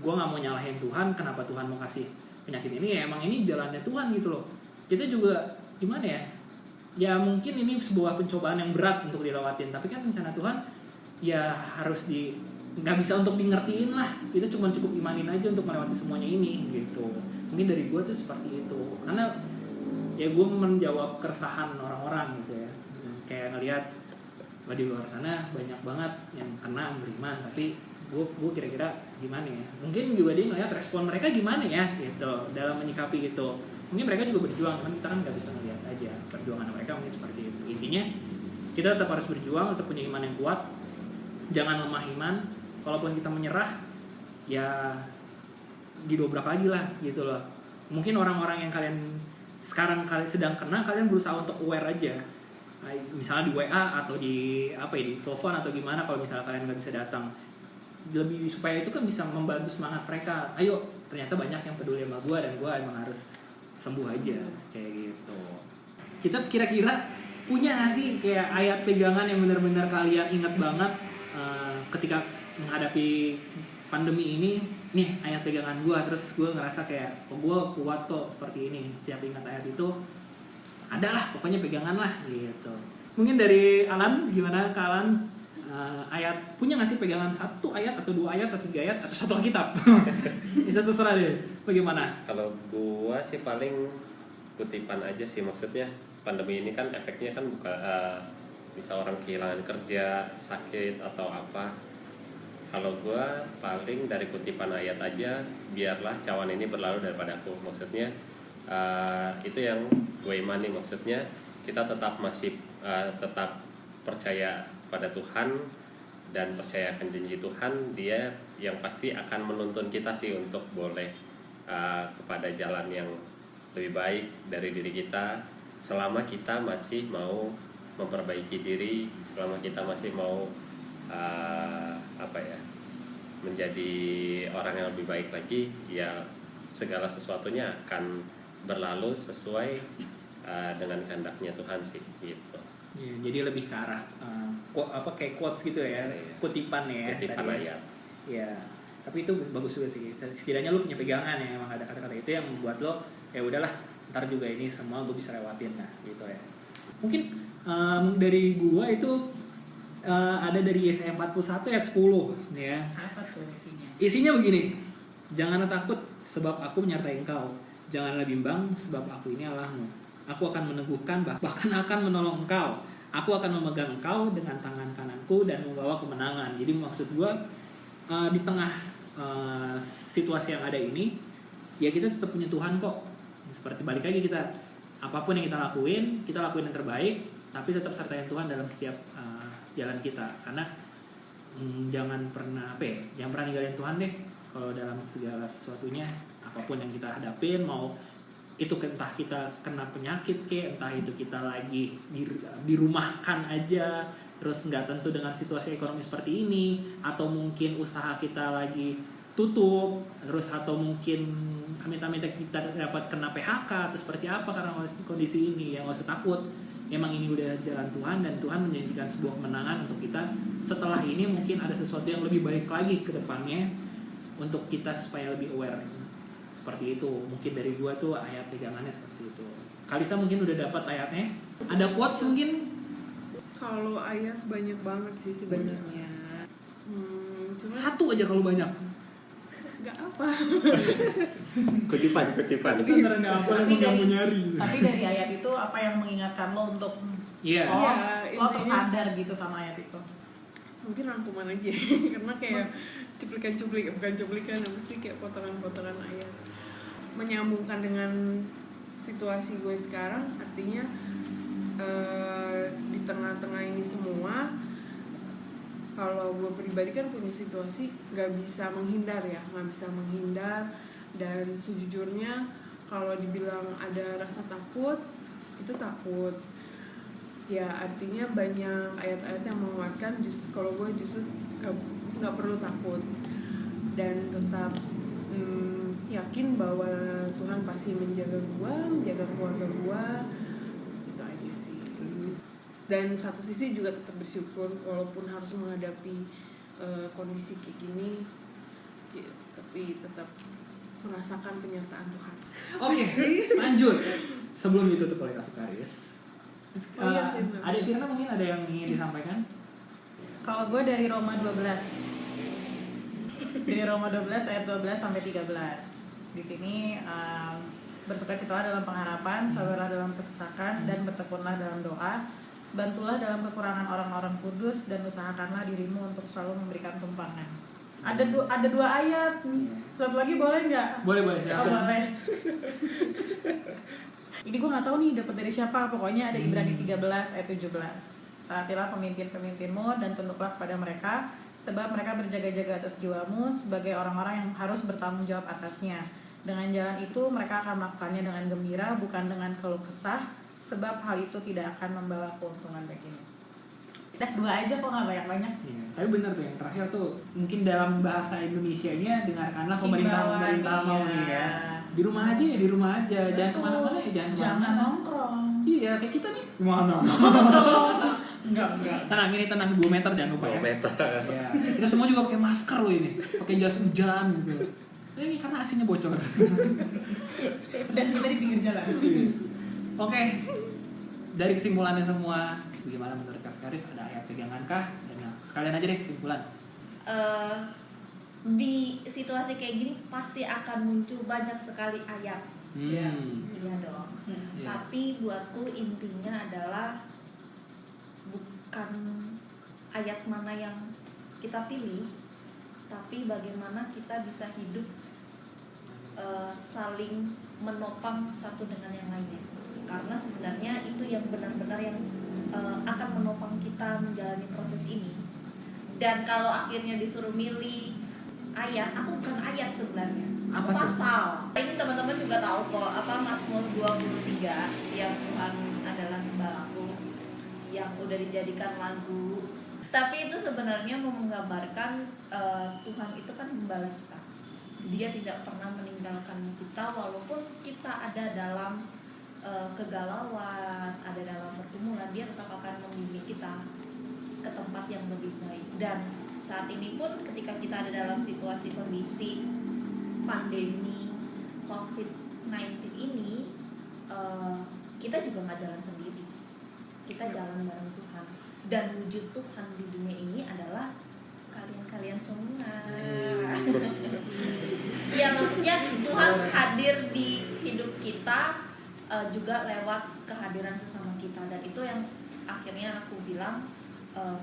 Gue nggak mau nyalahin Tuhan, kenapa Tuhan mau kasih penyakit ini? Ya emang ini jalannya Tuhan gitu loh. Kita juga gimana ya? Ya mungkin ini sebuah pencobaan yang berat untuk dilewatin, tapi kan rencana Tuhan ya harus nggak bisa untuk di ngertiin lah. Kita cuma cukup imanin aja untuk melewati semuanya ini gitu. Mungkin dari gue tuh seperti itu, karena ya gue menjawab keresahan orang-orang gitu ya. Kayak ngelihat di luar sana banyak banget yang kena beriman, tapi gue kira-kira gimana ya? Mungkin juga dia ngelihat respon mereka gimana ya gitu dalam menyikapi itu. Mungkin mereka juga berjuang, cuman kita kan nggak bisa ngelihat aja perjuangan mereka mungkin seperti itu. Intinya kita tetap harus berjuang, tetap punya iman yang kuat, jangan lemah iman. Kalaupun kita menyerah, ya didobrak lagi lah gitu loh. Mungkin orang-orang yang kalian sekarang sedang kena, kalian berusaha untuk aware aja. Misalnya di WA atau di di telepon atau gimana, kalau misalnya kalian nggak bisa datang, lebih supaya itu kan bisa membantu semangat mereka. Ayo, ternyata banyak yang peduli sama gue dan gue emang harus sembuh aja kayak gitu. Kita kira-kira punya nggak sih kayak ayat pegangan yang benar-benar kalian ingat banget ketika menghadapi pandemi ini? Nih ayat pegangan gue, terus gue ngerasa kayak gue kuat kok seperti ini. Tiap ingat ayat itu adalah pokoknya pegangan lah gitu. Mungkin dari Alan, gimana Kak Alan? Ayat punya nggak sih pegangan 1 ayat atau 2 ayat atau 3 ayat atau 1 Alkitab? Itu terserah deh. Bagaimana? Kalau gua sih paling kutipan aja sih, maksudnya pandemi ini kan efeknya kan bukan bisa orang kehilangan kerja, sakit atau apa. Kalau gua paling dari kutipan ayat aja, biarlah cawan ini berlalu daripada aku. Maksudnya itu yang gue imani, maksudnya kita tetap tetap percaya pada Tuhan dan percaya akan janji Tuhan. Dia yang pasti akan menuntun kita sih untuk boleh kepada jalan yang lebih baik dari diri kita, selama kita masih mau memperbaiki diri, selama kita masih mau menjadi orang yang lebih baik lagi, ya segala sesuatunya akan berlalu sesuai dengan kehendaknya Tuhan sih gitu. Ya, jadi lebih ke arah kayak quotes gitu ya, kutipan ya. Kutipan ayat. Ya, tapi itu bagus juga sih. Setidaknya lu punya pegangan ya, emang ada kata-kata itu yang membuat lo ya udahlah, ntar juga ini semua gue bisa lewatin lah gitu ya. Mungkin dari gua itu ada dari Yesaya 41 ayat 10 ya. Apa tuh isinya? Isinya begini. Janganlah takut sebab aku menyertai engkau. Janganlah bimbang sebab aku ini Allahmu. Aku akan meneguhkan bahkan akan menolong engkau. Aku akan memegang engkau dengan tangan kananku dan membawa kemenangan. Jadi maksud gue di tengah situasi yang ada ini, ya kita tetap punya Tuhan kok. Seperti balik lagi kita, apapun yang kita lakuin yang terbaik, tapi tetap sertain Tuhan dalam setiap jalan kita. Karena jangan pernah ninggalin Tuhan deh. Kalau dalam segala sesuatunya, apapun yang kita hadapin, mau itu entah kita kena penyakit entah itu kita lagi dirumahkan aja, terus nggak tentu dengan situasi ekonomi seperti ini, atau mungkin usaha kita lagi tutup, terus atau mungkin amit-amit kita dapat kena PHK atau seperti apa karena kondisi ini, yang nggak usah takut. Memang ini udah jalan Tuhan dan Tuhan menjanjikan sebuah kemenangan untuk kita. Setelah ini mungkin ada sesuatu yang lebih baik lagi ke depannya untuk kita supaya lebih aware. Seperti itu. Mungkin dari gua tuh ayat pegangannya seperti itu. Kalisa mungkin udah dapat ayatnya. Ada quotes mungkin? Kalau ayat banyak banget sih sebenarnya. Cuma Satu aja kalau banyak. nggak apa. Kutipan. Itu beneran nggak apa yang nggak mau nyari. Tapi dari ayat itu apa yang mengingatkan lo untuk Iya. lo Intinya- tersadar gitu sama ayat itu? Mungkin rangkuman aja karena kayak bukan cuplikan, mesti kayak potongan-potongan ayat menyambungkan dengan situasi gue sekarang. Artinya di tengah-tengah ini semua, kalau gue pribadi kan punya situasi nggak bisa menghindar. Dan sejujurnya kalau dibilang ada rasa takut, itu takut ya, artinya banyak ayat-ayat yang menguatkan. Kalau gue justru nggak perlu takut dan tetap yakin bahwa Tuhan pasti menjaga keluarga gue. Itu aja sih. Dan satu sisi juga tetap bersyukur walaupun harus menghadapi kondisi kayak gini ya, tapi tetap merasakan penyertaan Tuhan. Oke, lanjut. Sebelum ditutup oleh Kak Karis, Firna. Adik Firna mungkin ada yang ingin disampaikan? Kalau gue dari Roma 12. Dari Roma 12 ayat 12 sampai 13. Di sini bersukacitalah dalam pengharapan, sabarlah dalam kesesakan, dan bertekunlah dalam doa. Bantulah dalam kekurangan orang-orang kudus dan usahakanlah dirimu untuk selalu memberikan tumpangan. Ada dua ayat. Satu lagi boleh nggak? Boleh Oh, silakan. boleh. Ini gue nggak tahu nih dapat dari siapa. Pokoknya ada Ibrani 13 ayat 17. Taatilah pemimpin-pemimpinmu dan tunduklah kepada mereka, sebab mereka berjaga-jaga atas jiwamu sebagai orang-orang yang harus bertanggung jawab atasnya. Dengan jalan itu mereka akan melakukannya dengan gembira, bukan dengan keluh kesah, sebab hal itu tidak akan membawa keuntungan bagimu. Udah dua aja kok, nggak banyak-banyak. Iya, tapi benar tuh yang terakhir tuh mungkin dalam bahasa Indonesianya dengarkanlah pemerintah mau nih ya. Di rumah aja, jangan kemana-mana ya, Jangan nongkrong. Iya, kayak kita nih. Mana? Enggak. Tenang 2 meter jangan lupa ya. 2 meter. Ya, kita semua juga pakai masker loh ini, pakai jas hujan gitu. Ini karena AC-nya bocor. Dan kita di pinggir jalan. Oke, dari kesimpulannya semua, bagaimana menurut Kak Karis? Ada ayat pegangan kah? Dan sekalian aja deh kesimpulan. Di situasi kayak gini pasti akan muncul banyak sekali ayat. Iya dong. Iya. Tapi buatku intinya adalah bukan ayat mana yang kita pilih, tapi bagaimana kita bisa hidup saling menopang satu dengan yang lainnya. Karena sebenarnya itu yang benar-benar yang akan menopang kita menjalani proses ini. Dan kalau akhirnya disuruh milih ayat, aku bukan ayat sebenarnya, aku Apa tuh? pasal. Ini teman-teman juga tahu kok, apa Mazmur 23 yang Tuhan adalah gembalaku, yang udah dijadikan lagu. Tapi itu sebenarnya mau menggambarkan Tuhan itu kan gembala kita. Dia tidak pernah meninggalkan kita walaupun kita ada dalam kegalauan, ada dalam pergumulan, dia tetap akan membimbing kita ke tempat yang lebih baik. Dan saat ini pun ketika kita ada dalam situasi kondisi pandemi COVID-19 ini, kita juga nggak jalan sendiri, kita jalan bareng Tuhan. dan wujud Tuhan di dunia ini adalah kalian semua. Ya maksudnya Tuhan hadir di hidup kita juga lewat kehadiran sesama kita, dan itu yang akhirnya aku bilang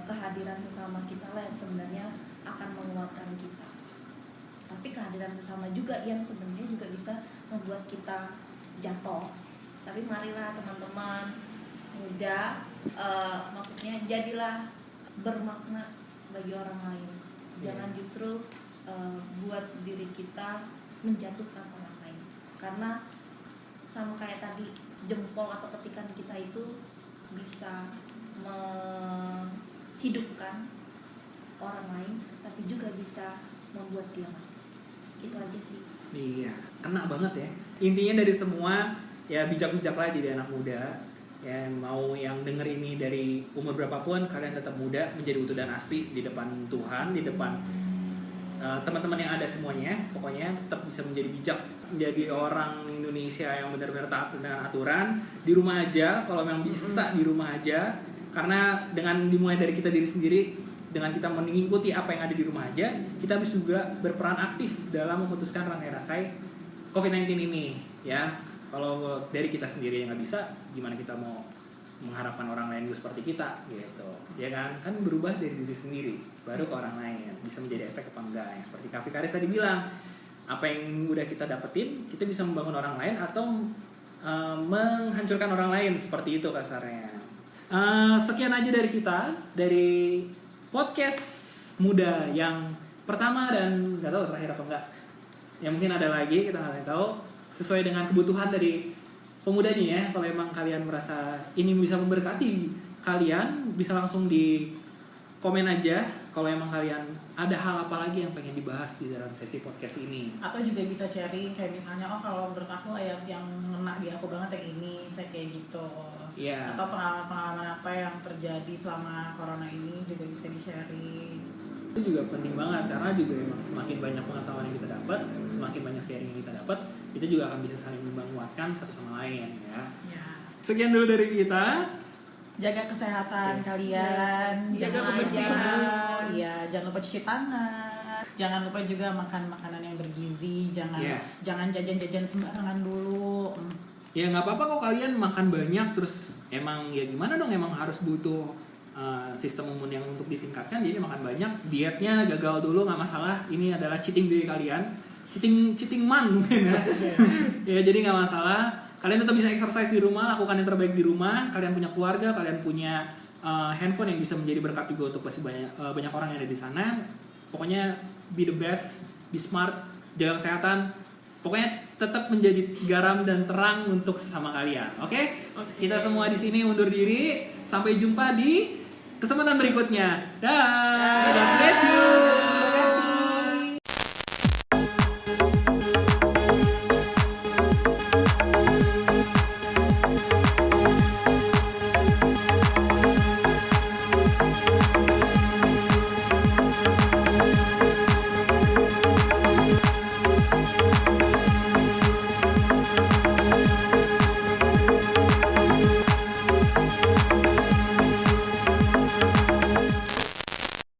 kehadiran sesama kita lah yang sebenarnya akan menguatkan kita. Tapi kehadiran sesama juga yang sebenarnya juga bisa membuat kita jatuh. Tapi marilah teman-teman muda, maksudnya jadilah bermakna bagi orang lain. Jangan justru buat diri kita menjatuhkan orang lain. Karena sama kayak tadi, jempol atau ketikan kita itu bisa menghidupkan orang lain, tapi juga bisa membuat dia mati. Itu aja sih. Iya, kena banget ya. Intinya dari semua, ya bijak-bijaklah jadi anak muda. Ya, mau yang denger ini dari umur berapapun, kalian tetap muda, menjadi utuh dan asli di depan Tuhan, di depan teman-teman yang ada semuanya. Pokoknya tetap bisa menjadi bijak, menjadi orang Indonesia yang benar-benar taat dengan aturan. Di rumah aja, kalau memang bisa di rumah aja. Karena dengan dimulai dari kita diri sendiri, dengan kita mengikuti apa yang ada di rumah aja, kita bisa juga berperan aktif dalam memutuskan rantai-rantai COVID-19 ini, ya. Kalau dari kita sendiri yang nggak bisa, gimana kita mau mengharapkan orang lain juga seperti kita, gitu, ya kan? Kan berubah dari diri sendiri, baru ke orang lain, bisa menjadi efek apa enggak? Yang seperti Kak Fikaris tadi bilang, apa yang udah kita dapetin, kita bisa membangun orang lain atau menghancurkan orang lain, seperti itu kasarnya. Sekian aja dari kita, dari podcast muda yang pertama dan nggak tahu terakhir apa enggak. Ya mungkin ada lagi, kita nggak tahu. Sesuai dengan kebutuhan dari pemuda nih ya. Kalau emang kalian merasa ini bisa memberkati kalian, bisa langsung di komen aja. Kalau emang kalian ada hal apa lagi yang pengen dibahas di dalam sesi podcast ini. Atau juga bisa sharing kayak misalnya, oh kalau menurut aku ayat yang ngena di aku banget yang ini, bisa kayak gitu. Iya. Atau pengalaman-pengalaman apa yang terjadi selama corona ini juga bisa di-sharing. Itu juga penting banget, karena juga emang semakin banyak pengetahuan yang kita dapat, semakin banyak sharing yang kita dapat, itu juga akan bisa saling menguatkan satu sama lain ya. Ya. Sekian dulu dari kita. Jaga kesehatan kalian, Jaga jangan kebersihan. Iya, jangan lupa cuci tangan. Jangan lupa juga makan makanan yang bergizi, jangan jajan-jajan sembarangan dulu. Ya nggak apa-apa kok kalian makan banyak terus emang ya gimana dong, emang harus butuh sistem imun yang untuk ditingkatkan, jadi makan banyak, dietnya gagal dulu nggak masalah, ini adalah cheating diri kalian, cheating man mungkin ya. Ya jadi nggak masalah, kalian tetap bisa exercise di rumah, lakukan yang terbaik di rumah, kalian punya keluarga, kalian punya handphone yang bisa menjadi berkat juga untuk pasti banyak orang yang ada di sana. Pokoknya be the best, be smart, jaga kesehatan. Pokoknya tetap menjadi garam dan terang untuk sesama kalian. Oke? Kita semua di sini undur diri. Sampai jumpa di kesempatan berikutnya. Dah. God bless you.